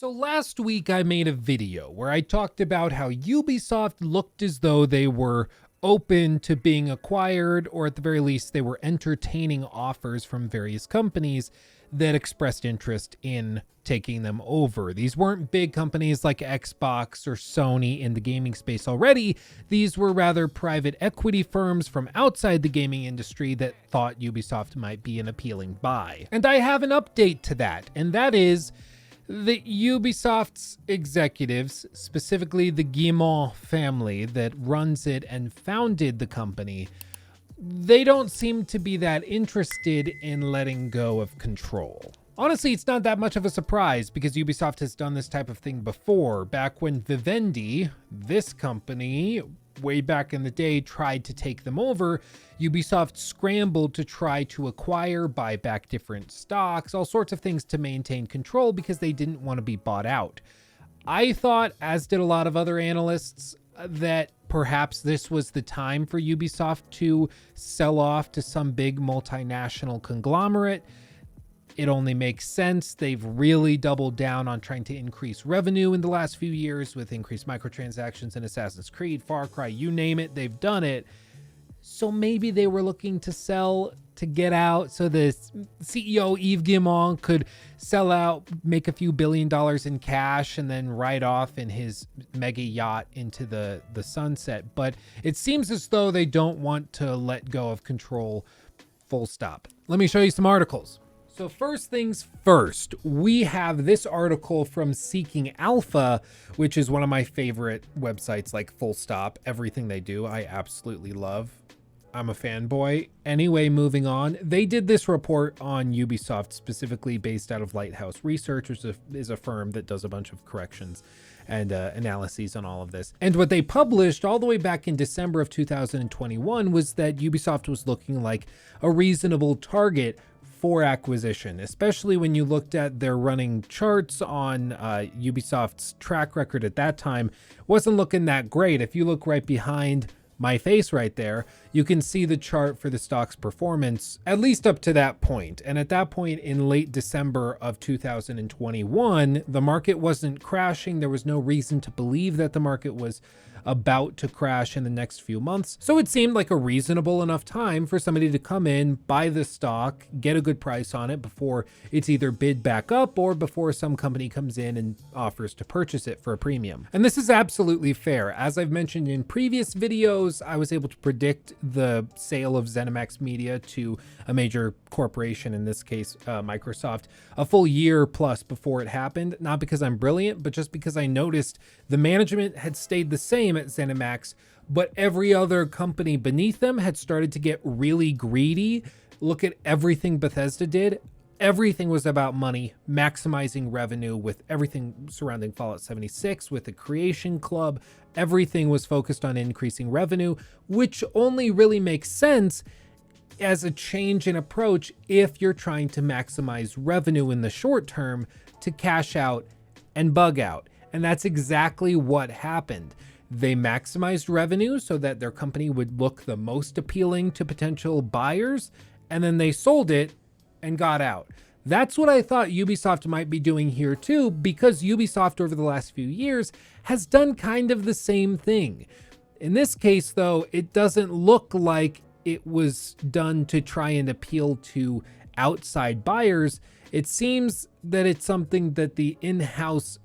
So last week I made a video where I talked about how Ubisoft looked as though they were open to being acquired, or at the very least they were entertaining offers from various companies that expressed interest in taking them over. These weren't big companies like Xbox or Sony in the gaming space already. These were rather private equity firms from outside the gaming industry that thought Ubisoft might be an appealing buy. And I have an update to that, and that is the Ubisoft's executives, specifically the Guillemot family that runs it and founded the company, they don't seem to be that interested in letting go of control. Honestly, it's not that much of a surprise because Ubisoft has done this type of thing before. Back when Vivendi, this company, way back in the day, tried to take them over, Ubisoft scrambled to try to acquire, buy back different stocks, all sorts of things to maintain control because they didn't want to be bought out. I thought, as did a lot of other analysts, that perhaps this was the time for Ubisoft to sell off to some big multinational conglomerate. It only makes sense. They've really doubled down on trying to increase revenue in the last few years with increased microtransactions in Assassin's Creed, Far Cry, you name it, they've done it. So maybe they were looking to sell to get out so the CEO Yves Guillemot could sell out, make a few $1 billion in cash, and then ride off in his mega yacht into the sunset. But it seems as though they don't want to let go of control, full stop. Let me show you some articles. So first things first, we have this article from Seeking Alpha, which is one of my favorite websites, like full stop. Everything they do, I absolutely love. I'm a fanboy. Anyway, moving on. They did this report on Ubisoft, specifically based out of Lighthouse Research, which is a firm that does a bunch of corrections and analyses on all of this. And what they published all the way back in December of 2021 was that Ubisoft was looking like a reasonable target for acquisition, especially when you looked at their running charts on Ubisoft's track record at that time. Wasn't looking that great. If you look right behind my face right there, you can see the chart for the stock's performance, at least up to that point. And at that point in late December of 2021, the market wasn't crashing. There was no reason to believe that the market was about to crash in the next few months. So it seemed like a reasonable enough time for somebody to come in, buy the stock, get a good price on it before it's either bid back up or before some company comes in and offers to purchase it for a premium. And this is absolutely fair. As I've mentioned in previous videos, I was able to predict the sale of ZeniMax Media to a major corporation, in this case, Microsoft, a full year plus before it happened. Not because I'm brilliant, but just because I noticed the management had stayed the same at ZeniMax, but every other company beneath them had started to get really greedy. Look at everything Bethesda did. Everything was about money, maximizing revenue with everything surrounding Fallout 76, with the Creation Club. Everything was focused on increasing revenue, which only really makes sense as a change in approach if you're trying to maximize revenue in the short term to cash out and bug out. And that's exactly what happened. They maximized revenue so that their company would look the most appealing to potential buyers, and then they sold it and got out. That's what I thought Ubisoft might be doing here too, because Ubisoft over the last few years has done kind of the same thing. In this case, though, it doesn't look like it was done to try and appeal to outside buyers. It seems that it's something that the in-house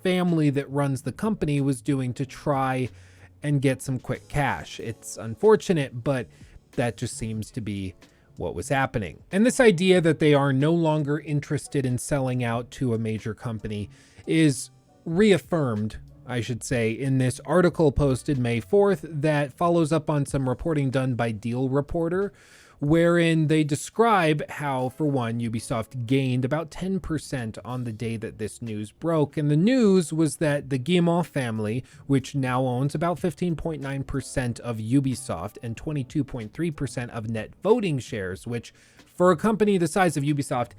family that runs the company was doing to try and get some quick cash. It's unfortunate, but that just seems to be what was happening. And this idea that they are no longer interested in selling out to a major company is reaffirmed, I should say, in this article posted May 4th that follows up on some reporting done by Deal Reporter, wherein they describe how, for one, Ubisoft gained about 10% on the day that this news broke. And the news was that the Guillemot family, which now owns about 15.9% of Ubisoft and 22.3% of net voting shares, which for a company the size of Ubisoft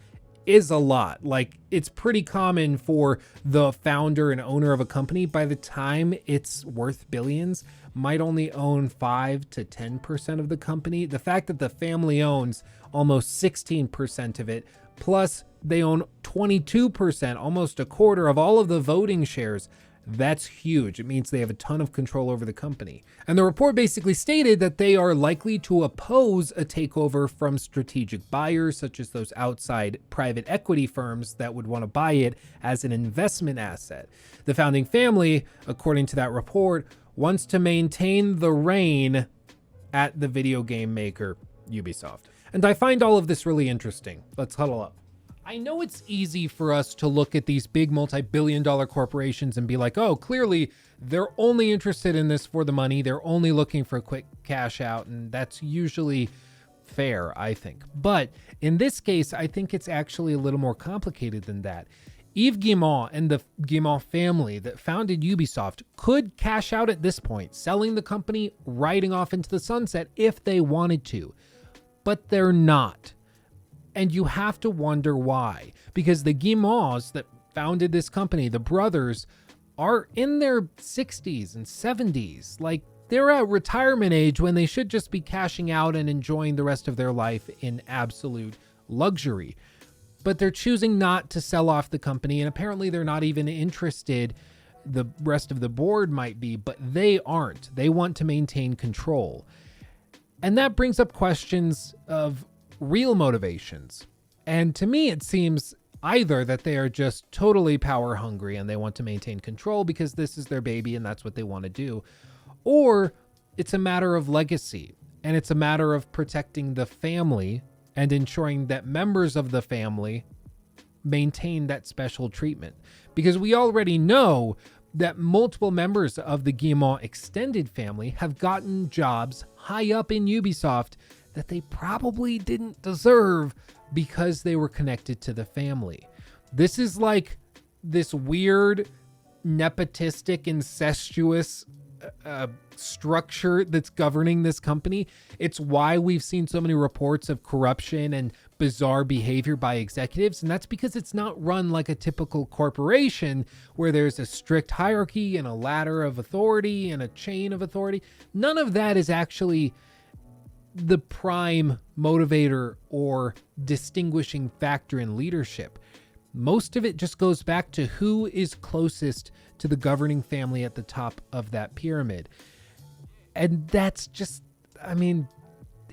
is a lot. Like, it's pretty common for the founder and owner of a company, by the time it's worth billions, might only own 5 to 10% of the company. The fact that the family owns almost 16% of it Plus, they own 22%, almost a quarter of all of the voting shares. That's huge. It means they have a ton of control over the company. And the report basically stated that they are likely to oppose a takeover from strategic buyers, such as those outside private equity firms that would want to buy it as an investment asset. The founding family, according to that report, wants to maintain the reign at the video game maker Ubisoft. And I find all of this really interesting. Let's huddle up. I know it's easy for us to look at these big multi-billion-dollar corporations and be like, oh, clearly they're only interested in this for the money. They're only looking for a quick cash out. And that's usually fair, I think. But in this case, I think it's actually a little more complicated than that. Yves Guillemot and the Guillemot family that founded Ubisoft could cash out at this point, selling the company, riding off into the sunset if they wanted to. But they're not. And you have to wonder why. Because the Guillemots that founded this company, the brothers, are in their 60s and 70s. Like, they're at retirement age when they should just be cashing out and enjoying the rest of their life in absolute luxury. But they're choosing not to sell off the company, and apparently they're not even interested. The rest of the board might be, but they aren't. They want to maintain control. And that brings up questions of real motivations. And to me, it seems either that they are just totally power hungry and they want to maintain control because this is their baby and that's what they want to do, or it's a matter of legacy and it's a matter of protecting the family and ensuring that members of the family maintain that special treatment. Because we already know that multiple members of the Guillemot extended family have gotten jobs high up in Ubisoft that they probably didn't deserve because they were connected to the family. This is like this weird, nepotistic, incestuous structure that's governing this company. It's why we've seen so many reports of corruption and bizarre behavior by executives, and that's because it's not run like a typical corporation where there's a strict hierarchy and a ladder of authority and a chain of authority. None of that is actually the prime motivator or distinguishing factor in leadership. Most of it just goes back to who is closest to the governing family at the top of that pyramid. And that's just, I mean,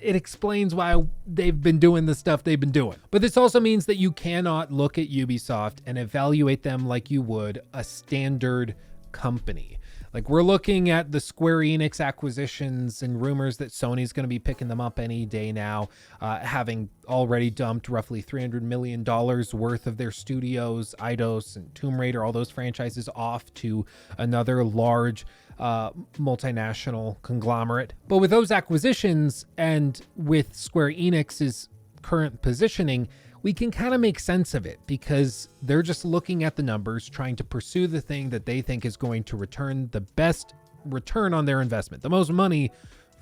it explains why they've been doing the stuff they've been doing. But this also means that you cannot look at Ubisoft and evaluate them like you would a standard company. Like, we're looking at the Square Enix acquisitions and rumors that Sony's going to be picking them up any day now, having already dumped roughly $300 million worth of their studios, Eidos and Tomb Raider, all those franchises off to another large multinational conglomerate. But with those acquisitions and with Square Enix's current positioning, we can kind of make sense of it because they're just looking at the numbers, trying to pursue the thing that they think is going to return the best return on their investment, the most money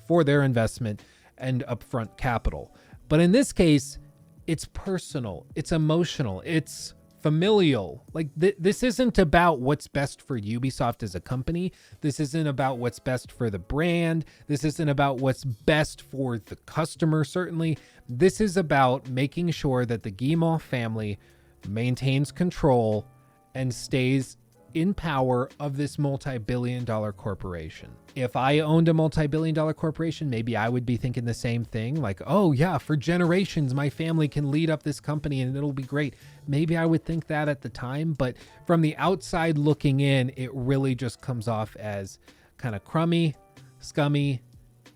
for their investment and upfront capital. But in this case, it's personal, it's emotional, it's familial. Like this isn't about what's best for Ubisoft as a company. This isn't about what's best for the brand. This isn't about what's best for the customer, certainly. This is about making sure that the Guillemot family maintains control and stays in power of this multi-billion-dollar corporation. If I owned a multi-billion-dollar corporation, maybe I would be thinking the same thing. Like, oh yeah, for generations, my family can lead up this company and it'll be great. Maybe I would think that at the time, but from the outside looking in, it really just comes off as kind of crummy, scummy,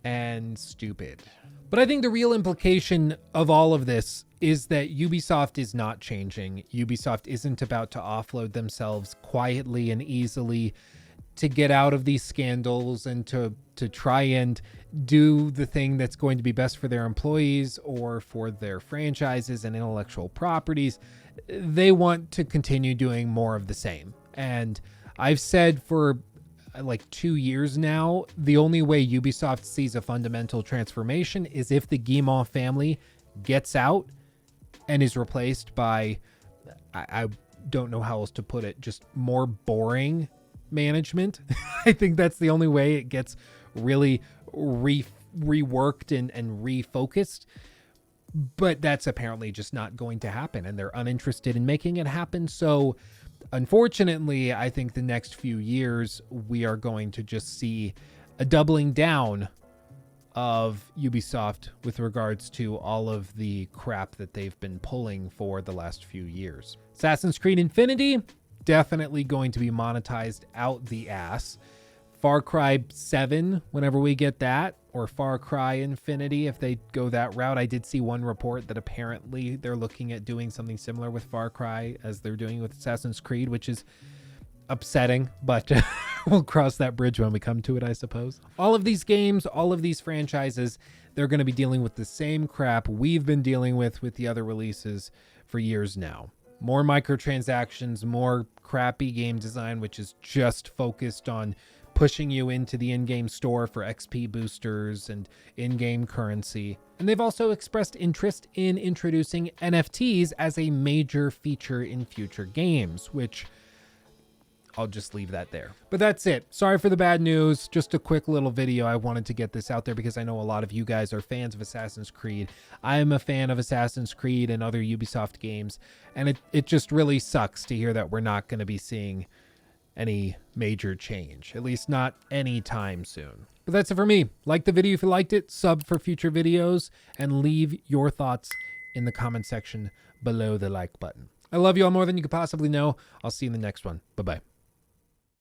and stupid. But I think the real implication of all of this is that Ubisoft is not changing. Ubisoft isn't about to offload themselves quietly and easily to get out of these scandals and to try and do the thing that's going to be best for their employees or for their franchises and intellectual properties. They want to continue doing more of the same. And I've said for like 2 years now, the only way Ubisoft sees a fundamental transformation is if the Guillemot family gets out and is replaced by, I don't know how else to put it, just more boring management. I think that's the only way it gets really reworked and refocused. But that's apparently just not going to happen, and they're uninterested in making it happen. So unfortunately, I think the next few years we are going to just see a doubling down of Ubisoft with regards to all of the crap that they've been pulling for the last few years. Assassin's Creed Infinity, definitely going to be monetized out the ass. Far Cry 7, whenever we get that, or Far Cry Infinity, if they go that route. I did see one report that apparently they're looking at doing something similar with Far Cry as they're doing with Assassin's Creed, which is upsetting, but we'll cross that bridge when we come to it, I suppose. All of these games, all of these franchises, they're going to be dealing with the same crap we've been dealing with the other releases for years now. More microtransactions, more crappy game design, which is just focused on pushing you into the in-game store for XP boosters and in-game currency. And they've also expressed interest in introducing NFTs as a major feature in future games, which I'll just leave that there. But that's it. Sorry for the bad news. Just a quick little video. I wanted to get this out there because I know a lot of you guys are fans of Assassin's Creed. I am a fan of Assassin's Creed and other Ubisoft games, and it just really sucks to hear that we're not going to be seeing any major change, at least not anytime soon. But that's it for me. Like the video if you liked it, sub for future videos, and leave your thoughts in the comment section below the like button. I love you all more than you could possibly know. I'll see you in the next one. Bye-bye.